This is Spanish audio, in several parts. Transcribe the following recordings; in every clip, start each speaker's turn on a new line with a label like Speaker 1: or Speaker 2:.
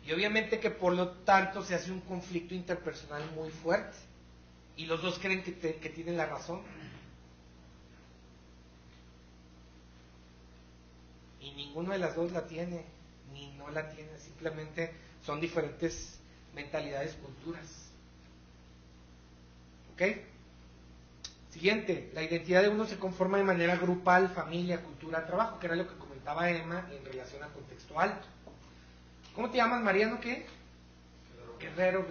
Speaker 1: Y obviamente que por lo tanto se hace un conflicto interpersonal muy fuerte. Y los dos creen que tienen la razón. Y ninguno de las dos la tiene, ni no la tiene. Simplemente son diferentes mentalidades, culturas. ¿Ok? Siguiente, la identidad de uno se conforma de manera grupal, familia, cultura, trabajo, que era lo que comentaba Emma en relación al contexto alto. ¿Cómo te llamas, Mariano? ¿Qué? Guerrero.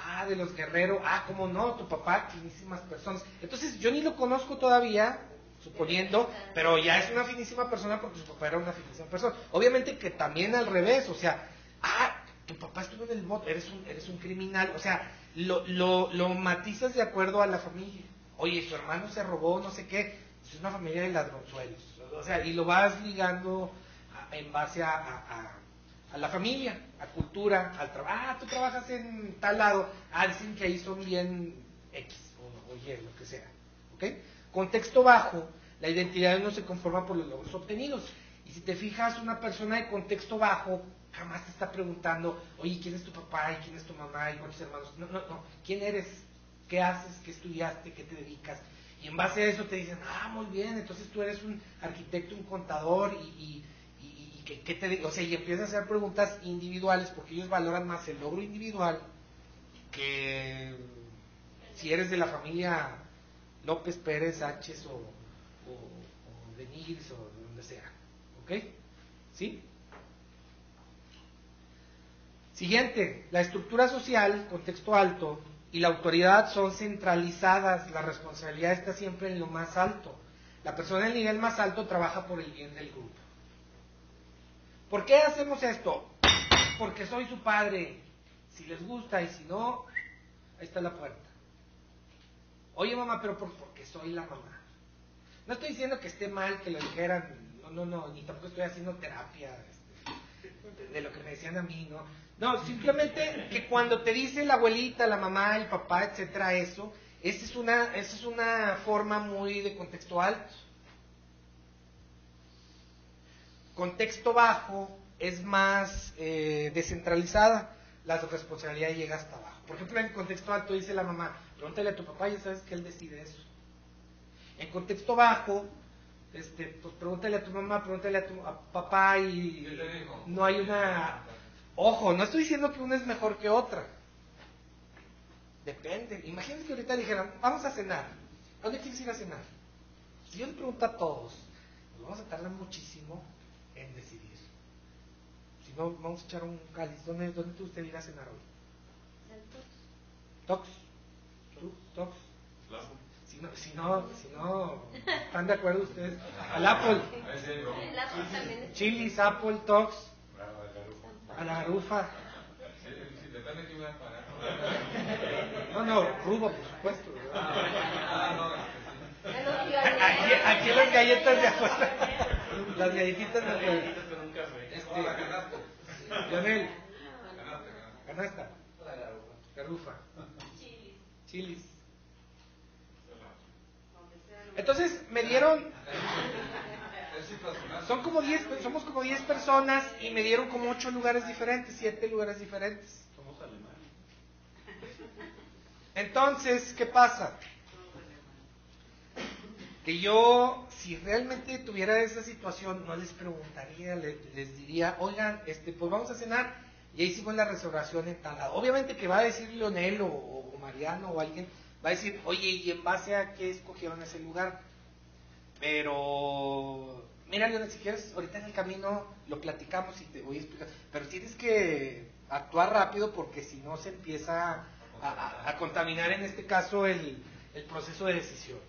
Speaker 1: Ah, de los guerreros. Ah, cómo no, tu papá, finísimas personas. Entonces, yo ni lo conozco todavía, suponiendo, pero ya es una finísima persona porque su papá era una finísima persona. Obviamente que también al revés, o sea, tu papá estuvo en el bote, eres un criminal, o sea, lo matizas de acuerdo a la familia. Oye, su hermano se robó, no sé qué, es una familia de ladronzuelos, o sea, y lo vas ligando en base a la familia, a cultura, al trabajo. Tú trabajas en tal lado, dicen que ahí son bien X o Y, lo que sea. ¿Ok? Contexto bajo, la identidad no se conforma por los logros obtenidos. Y si te fijas, una persona de contexto bajo jamás te está preguntando, oye, ¿quién es tu papá? ¿Y quién es tu mamá? ¿Y cuántos hermanos? No. ¿Quién eres? ¿Qué haces? ¿Qué estudiaste? ¿Qué te dedicas? Y en base a eso te dicen, muy bien, entonces tú eres un arquitecto, un contador y o sea, y empiezas a hacer preguntas individuales porque ellos valoran más el logro individual que si eres de la familia López, Pérez, Sánchez o de Nigris o de donde sea. ¿Ok? ¿Sí? Siguiente, la estructura social, contexto alto, y la autoridad son centralizadas, la responsabilidad está siempre en lo más alto. La persona del nivel más alto trabaja por el bien del grupo. ¿Por qué hacemos esto? Porque soy su padre. Si les gusta y si no, ahí está la puerta. Oye, mamá, pero porque soy la mamá. No estoy diciendo que esté mal que lo dijeran, no, ni tampoco estoy haciendo terapia de lo que me decían a mí, ¿no? No, simplemente que cuando te dice la abuelita, la mamá, el papá, etcétera, esa es una forma muy de contexto alto. Contexto bajo es más descentralizada, la responsabilidad llega hasta abajo. Por ejemplo, en el contexto alto dice la mamá, pregúntale a tu papá, ya sabes que él decide eso. En contexto bajo, pues pregúntale a tu mamá, pregúntale a tu papá y no hay una... Ojo, no estoy diciendo que una es mejor que otra. Depende. Imagínate que ahorita dijeran, vamos a cenar. ¿A dónde quieres ir a cenar? Si yo le pregunto a todos, nos vamos a tardar muchísimo en decidir. Si no, vamos a echar un cáliz. ¿Dónde te gustaría ir a cenar hoy? Tox. ¿Tú? Tox. Si no, ¿están de acuerdo ustedes? Al Apple. Chili's, Apple, Tox. A la garufa. No, rubo, por supuesto. Aquí las galletas de afuera. Las galletitas de afuera. Lionel. Canasta. Garufa. Chilis. Entonces me dieron, somos como 10 personas y me dieron como 8 lugares diferentes, 7 lugares diferentes. Somos alemanes. Entonces, ¿qué pasa? Que yo, si realmente tuviera esa situación, no les preguntaría, les diría, oigan, pues vamos a cenar, y ahí hicimos la restauración en tal lado. Obviamente que va a decir Leonel o Mariano o alguien, va a decir, oye, ¿y en base a qué escogieron ese lugar? Pero, mira, Leonel, si quieres, ahorita en el camino lo platicamos y te voy a explicar. Pero tienes que actuar rápido porque si no se empieza a contaminar, en este caso, el proceso de decisión.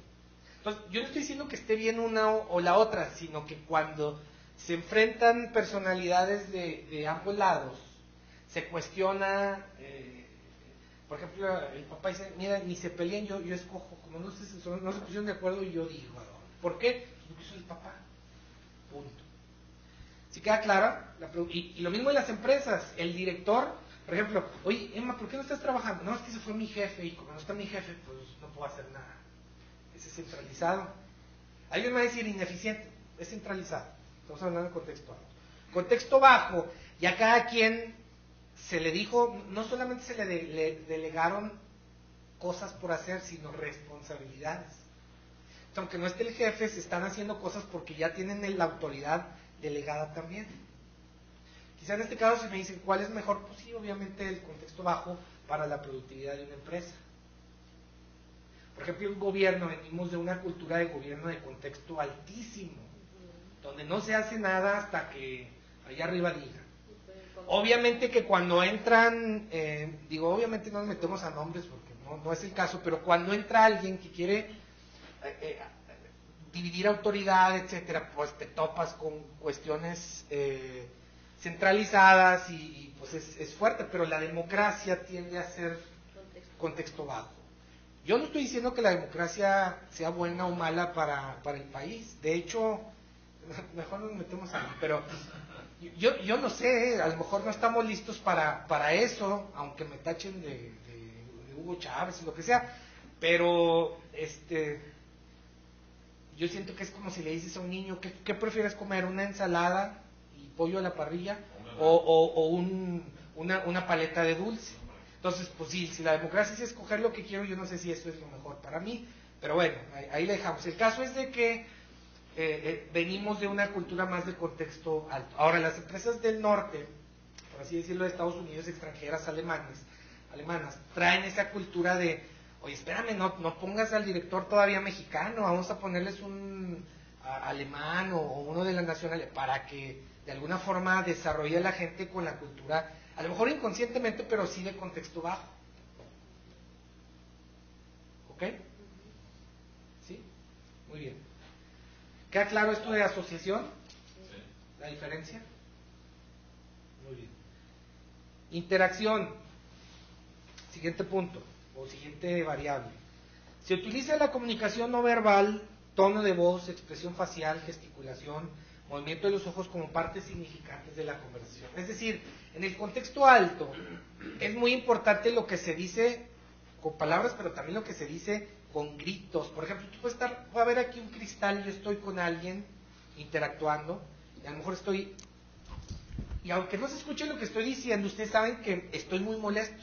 Speaker 1: Entonces, yo no estoy diciendo que esté bien una o la otra, sino que cuando se enfrentan personalidades de ambos lados, se cuestiona... por ejemplo, el papá dice, mira, ni se peleen, yo escojo, como no se pusieron de acuerdo, y yo digo, ¿por qué? Porque soy el papá, punto. ¿Sí queda clara? Y lo mismo en las empresas, el director, por ejemplo, oye, Emma, ¿por qué no estás trabajando? No, es que se fue mi jefe, y como no está mi jefe, pues no puedo hacer nada. Ese es centralizado. Alguien me va a decir ineficiente, es centralizado. Estamos hablando de contexto alto. Contexto bajo, ya cada quien se le dijo, no solamente se le delegaron cosas por hacer, sino responsabilidades. Entonces, aunque no esté el jefe, se están haciendo cosas porque ya tienen la autoridad delegada también. Quizá en este caso si me dicen cuál es mejor, pues sí, obviamente el contexto bajo para la productividad de una empresa. Por ejemplo, un gobierno, venimos de una cultura de gobierno de contexto altísimo, donde no se hace nada hasta que allá arriba diga. Obviamente que cuando entran, obviamente no nos metemos a nombres porque no es el caso, pero cuando entra alguien que quiere dividir autoridad, etcétera, pues te topas con cuestiones centralizadas y pues es fuerte, pero la democracia tiende a ser contexto bajo. Yo no estoy diciendo que la democracia sea buena o mala para el país, de hecho, mejor no nos metemos ahí, pero yo no sé, a lo mejor no estamos listos para eso, aunque me tachen de Hugo Chávez y lo que sea, pero yo siento que es como si le dices a un niño, ¿qué prefieres comer? ¿Una ensalada y pollo a la parrilla? ¿O una paleta de dulce? Entonces, pues sí, si la democracia es escoger lo que quiero, yo no sé si eso es lo mejor para mí, pero bueno, ahí le dejamos. El caso es de que venimos de una cultura más de contexto alto. Ahora, las empresas del norte, por así decirlo, de Estados Unidos, extranjeras, alemanas, traen esa cultura de, oye, espérame, no pongas al director todavía mexicano, vamos a ponerles un alemán o uno de las nacionales, para que de alguna forma desarrolle a la gente con la cultura, a lo mejor inconscientemente, pero sí de contexto bajo. ¿Ok? ¿Sí? Muy bien. ¿Queda claro esto de asociación? Sí. ¿La diferencia? Muy bien. Interacción. Siguiente punto, o siguiente variable. Se utiliza la comunicación no verbal, tono de voz, expresión facial, gesticulación, movimiento de los ojos como partes significantes de la conversación. Es decir, en el contexto alto es muy importante lo que se dice con palabras, pero también lo que se dice con gritos. Por ejemplo, tú puedes va a haber aquí un cristal, yo estoy con alguien interactuando, y a lo mejor y aunque no se escuche lo que estoy diciendo, ustedes saben que estoy muy molesto.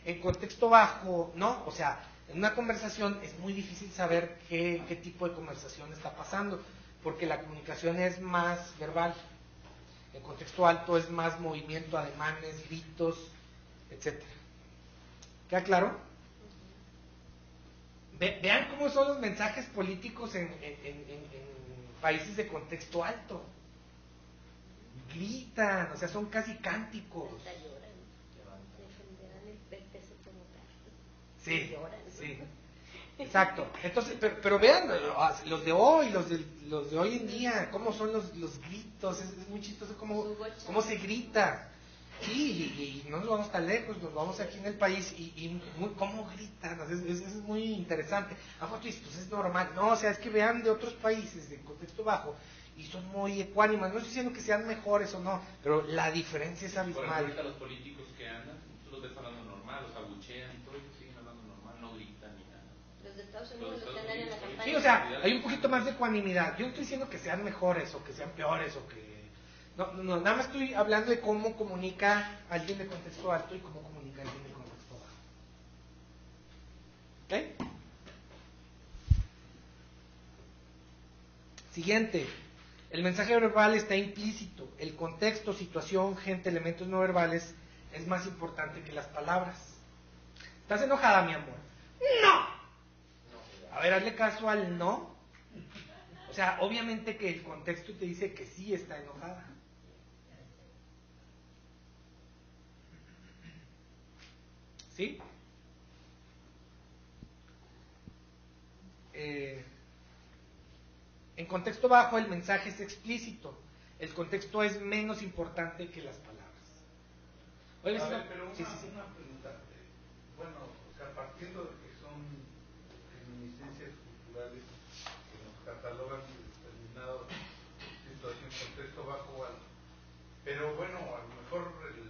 Speaker 1: En contexto bajo, no, o sea, en una conversación es muy difícil saber qué tipo de conversación está pasando, porque la comunicación es más verbal. En contexto alto es más movimiento, ademanes, gritos, etc. ¿Queda claro? Vean cómo son los mensajes políticos en países de contexto alto. Gritan, o sea, son casi cánticos. Sí, sí, exacto. Entonces, pero vean, los de hoy, los de hoy en día, cómo son los gritos, es muy chistoso cómo se grita. Sí, y no nos vamos tan lejos, nos vamos aquí en el país y cómo gritan, es muy interesante. A foto pues es normal, no, o sea, es que vean de otros países, de contexto bajo, y son muy ecuánimas, no estoy diciendo que sean mejores o no, pero la diferencia es abismal.
Speaker 2: Por ejemplo, ahorita los políticos que andan, tú los ves hablando normal, los abuchean y todo, ellos siguen hablando normal, no gritan ni nada.
Speaker 3: Los de Estados Unidos los que andan en la campaña.
Speaker 1: Sí, o sea, hay un poquito más de ecuanimidad. Yo no estoy diciendo que sean mejores o que sean peores o que... No, nada más estoy hablando de cómo comunica alguien de contexto alto y cómo comunica alguien de contexto bajo. ¿Ok? Siguiente. El mensaje verbal está implícito. El contexto, situación, gente, elementos no verbales es más importante que las palabras. ¿Estás enojada, mi amor? ¡No! A ver, hazle caso al no. O sea, obviamente que el contexto te dice que sí está enojada. ¿Sí? En contexto bajo el mensaje es explícito. El contexto es menos importante que las palabras.
Speaker 4: Oye, a ver, pero una pregunta.